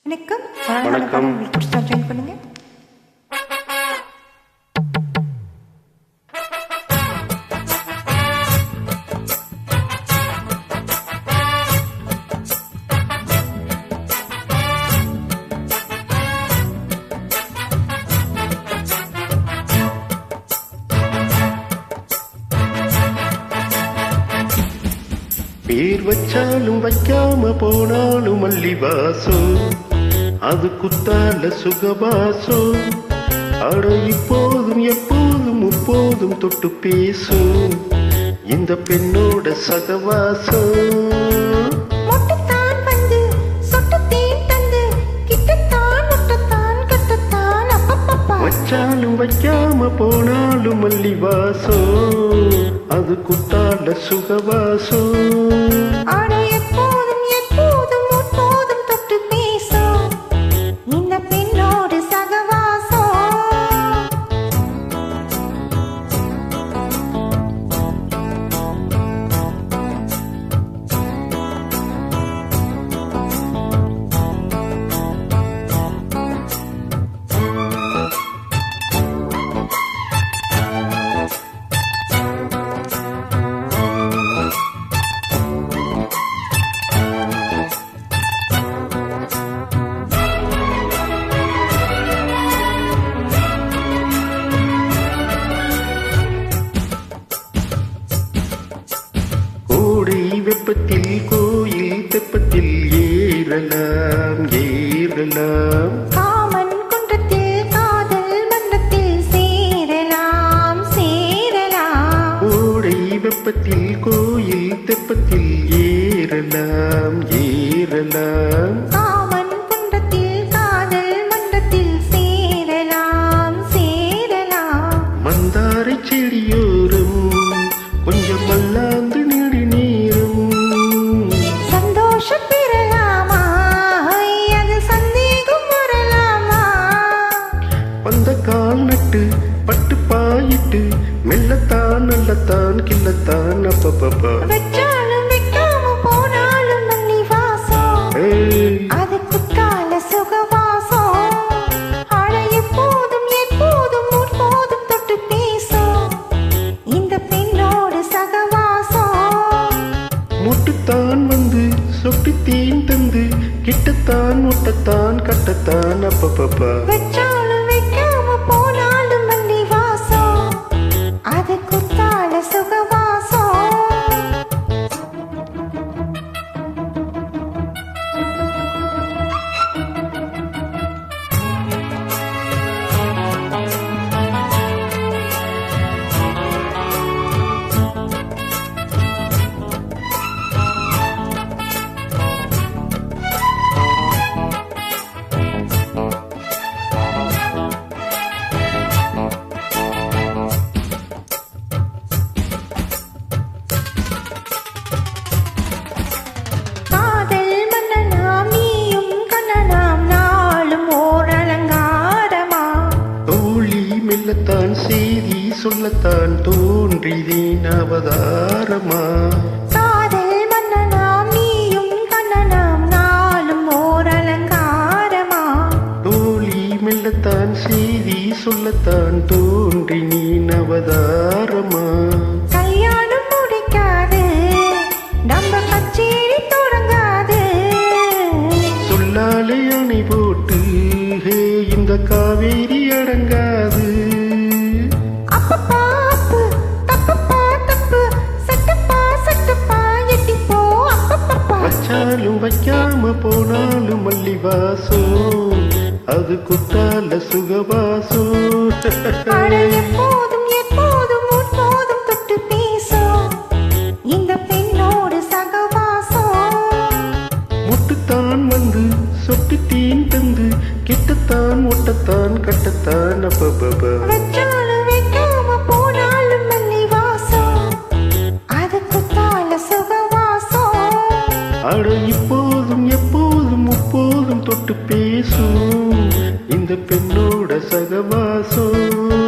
வணக்கம். வணக்கம். ஜாயின் பண்ணுங்க. பேர் வச்சாலும் வைக்காம போனாலும் மல்லி வாசம், அது குத்தால சுகவாசம். அட இப்போதும் எப்போதும் முப்போதும் தொட்டு பேசும் இந்த பெண்ணோட சகவாசம். வச்சாலும் வைக்காம போனாலும் மல்லி வாசம், அது குத்தால சுகவாசம். வெப்பத்தில் கோயில் தெப்பத்தில் ஏறலாம் ஏறலாம், காமன் குன்றத்தில் காதல் மன்றத்தில் சேரலாம் சேரலாம். கோடை வெப்பத்தில் கோயில் தெப்பத்தில் ஏறலாம் ஏறலாம், காமன் குன்றத்தில் காதல் மன்றத்தில் சேரலாம் சேரலாம். மந்தாரை செடியோரம் கொஞ்சம் மல்லாந்து நீடி நீரும் சந்தோஷம் பெறலாமா, அது சந்தேகம் வரலாமா? வந்த கால் நட்டு பட்டு பாயிட்டு மெல்லத்தான் நல்லத்தான் கிள்ளத்தான் அப்பப்பா. வச்சாலும் வைக்காம போனாலும் மல்லி வாசம், அது குத்தால சுகவாசம். ஆழ எப்போதும் எப்போதும் முற்போதும் தொட்டு பேசும் இந்த பெண்ணோடு சகவாசம். முட்டுத்தான் வந்து சொட்டு தேன் தந்து கிட்டத்தான் முட்டத்தான் கட்டத்தான் அப்பப்பா. வச்சாலும் வைக்காம போனாலும் மல்லி வாசம், அது குத்தால சுகவாசம். மெல்லத்தான் செய்தி சொல்லத்தான் தோன்றினேன் அவதாரமா. காதல் மன்னனாம் நீயும் கண்ணனாம் நாளும் ஓர் அலங்காரமா. தோழி மெல்லத்தான் செய்தி சொல்லத்தான் தோன்றினேன் அவதாரமா. கல்யாணம் முடிக்காது நம்ம கச்சேரி தொடங்காது, சொல்லாலே அணை போட்டு இந்த காவேரி அடங்காது. வச்சாலும் வைக்காம போனாலும் மல்லி வாசம், அது குத்தால சுகவாசம். எப்போதும் எப்போதும் முற்போதும் தொட்டு பேசும் இந்த பெண்ணோடு சகவாசம். முட்டுத்தான் வந்து சொட்டு தேன் தந்து கிட்டத்தான் ஒட்டத்தான் கட்டத்தான் அப்பப்பா. வச்சாலும் வைக்காம போனாலும் மல்லி வாசம், அது குத்தால சுகவாசம். அட இப்போதும் எப்போதும் முப்போதும் தொட்டு பேசும் இந்த பெண்ணோட சகவாசம்.